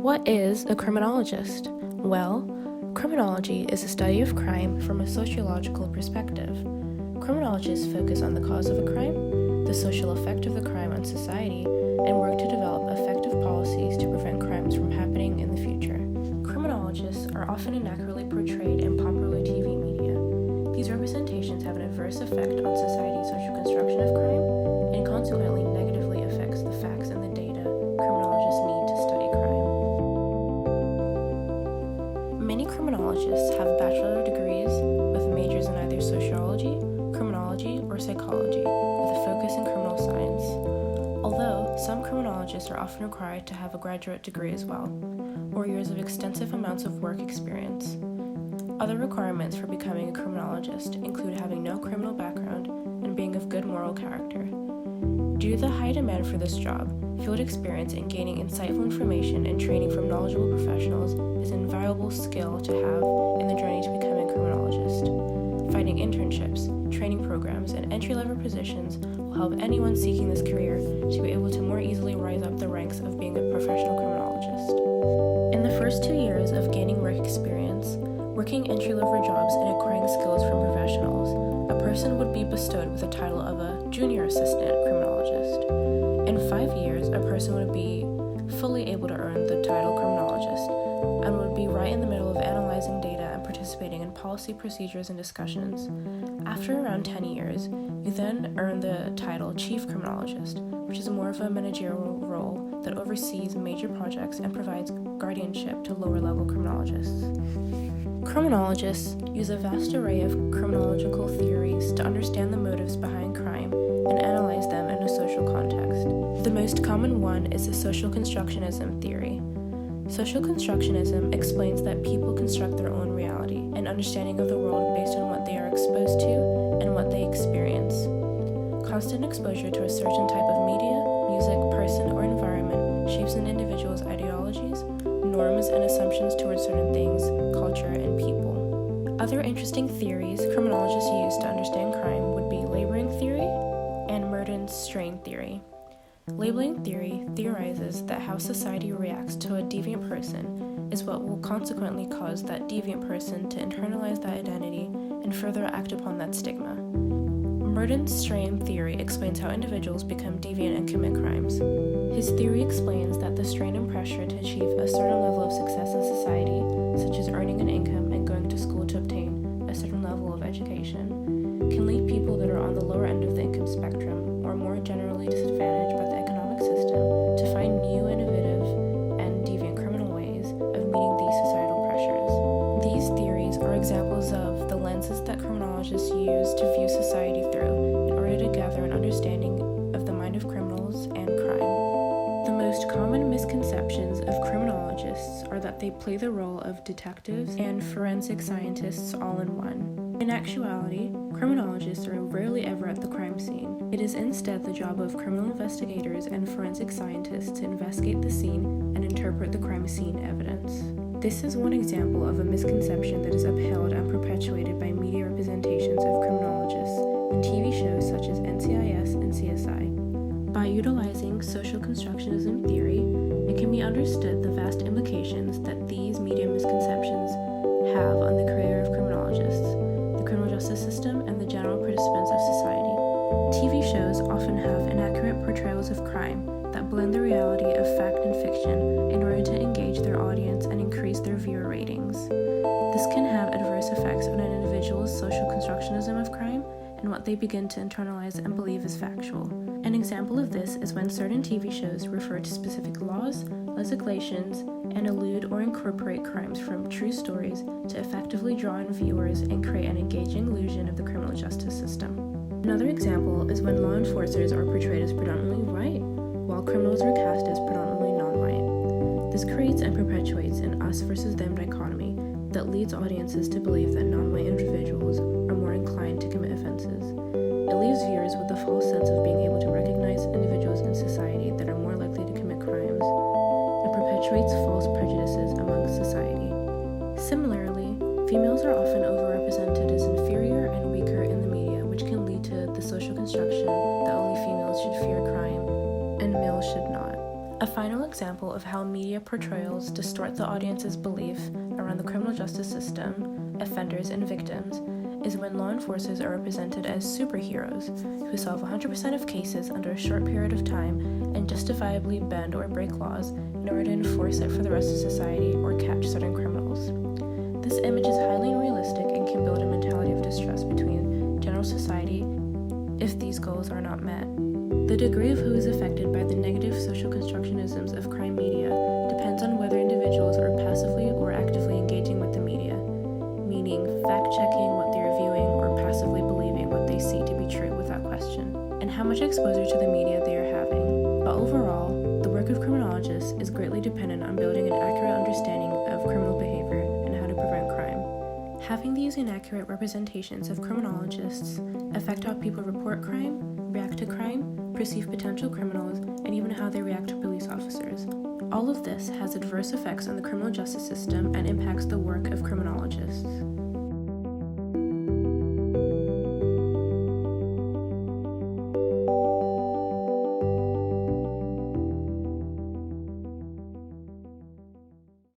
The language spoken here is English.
What is a criminologist? Well, criminology is a study of crime from a sociological perspective. Criminologists focus on the cause of a crime, the social effect of the crime on society, and work to develop effective policies to prevent crimes from happening in the future. Criminologists are often inaccurately portrayed in popular TV media. These representations have an adverse effect on society's social construction of crime, and consequently negatively affects the facts and the data criminologists need to study crime. Many criminologists have bachelor degrees with majors in either sociology, criminology, or psychology, with a focus in criminal science. Although some criminologists are often required to have a graduate degree as well, or years of extensive amounts of work experience. Other requirements for becoming a criminologist include having no criminal background and being of good moral character. Due to the high demand for this job, field experience in gaining insightful information and training from knowledgeable professionals is an invaluable skill to have in the journey to becoming a criminologist. Finding internships, training programs, and entry-level positions will help anyone seeking this career to be able to more easily rise up the ranks of being a professional criminologist. In the first 2 years of gaining work experience, working entry-level jobs and acquiring skills from professionals, a person would be bestowed with the title of a junior assistant criminologist. In 5 years, a person would be fully able to earn the title criminologist and would be right in the middle of analyzing data and participating in policy procedures and discussions. After around 10 years, you then earn the title chief criminologist, which is more of a managerial role that oversees major projects and provides guardianship to lower-level criminologists. Criminologists use a vast array of criminological theories to understand the motives behind crime and analyze them in a social context. The most common one is the social constructionism theory. Social constructionism explains that people construct their own reality and understanding of the world based on what they are exposed to and what they experience. Constant exposure to a certain type of media, music, person, or environment shapes an individual's ideologies, norms, and assumptions towards certain things, culture, and people. Other interesting theories criminologists use to understand crime would be labeling theory and Merton's strain theory. Labeling theory theorizes that how society reacts to a deviant person is what will consequently cause that deviant person to internalize that identity and further act upon that stigma. Merton's strain theory explains how individuals become deviant and commit crimes. His theory explains that the strain and pressure to achieve a certain level of success in society, such as earning an income and going to school to obtain a certain level of education, can lead people that are on the lower end of the income spectrum or more generally disadvantaged by the economic system to find new, innovative, and deviant criminal ways of meeting these societal pressures. These theories are examples of the lenses that criminologists use to view society through in order to gather an understanding of the mind of criminals and crime. The most common misconceptions of criminologists are that they play the role of detectives and forensic scientists all in one. In actuality, criminologists are rarely ever at the crime scene. It is instead the job of criminal investigators and forensic scientists to investigate the scene and interpret the crime scene evidence. This is one example of a misconception that is upheld and perpetuated by media representations of criminologists in TV shows such as NCIS and CSI. By utilizing social constructionism theory, it can be understood the vast implications that these media misconceptions have on the career of criminologists, the criminal justice system, and the general participants of society. TV shows often have inaccurate portrayals of crime that blend the reality of fact and fiction in order to engage their audience and increase their viewer ratings. This can have adverse effects on an individual's social constructionism of crime and what they begin to internalize and believe is factual. An example of this is when certain TV shows refer to specific laws, legislations, and allude or incorporate crimes from true stories to effectively draw in viewers and create an engaging illusion of the criminal justice system. Another example is when law enforcers are portrayed as predominantly white, while criminals are cast as predominantly non-white. This creates and perpetuates an us versus them dichotomy that leads audiences to believe that non-white individuals are more inclined to commit offenses. It leaves viewers with a false sense of being able to recognize individuals in society that are more likely to commit crimes, and perpetuates false prejudices among society. Similarly, females are often overrepresented as inferior and weaker in the media, which can lead to the social construction that only females should fear crime and males should not. A final example of how media portrayals distort the audience's belief around the criminal justice system, offenders, and victims is when law enforcers are represented as superheroes who solve 100% of cases under a short period of time and justifiably bend or break laws in order to enforce it for the rest of society or catch certain criminals. This image is highly unrealistic and can build a mentality of distrust between general society if these goals are not met. The degree of who is affected by the negative social constructionisms of crime media depends on whether individuals are passively or actively engaging with the media, meaning fact-checking what they're viewing or passively believing what they see to be true without question, and how much exposure to the media they are having. But overall, the work of criminologists is greatly dependent on building an accurate understanding of criminal behavior and how to prevent crime. Having these inaccurate representations of criminologists affect how people report crime, react to crime, perceive potential criminals, and even how they react to police officers. All of this has adverse effects on the criminal justice system and impacts the work of criminologists.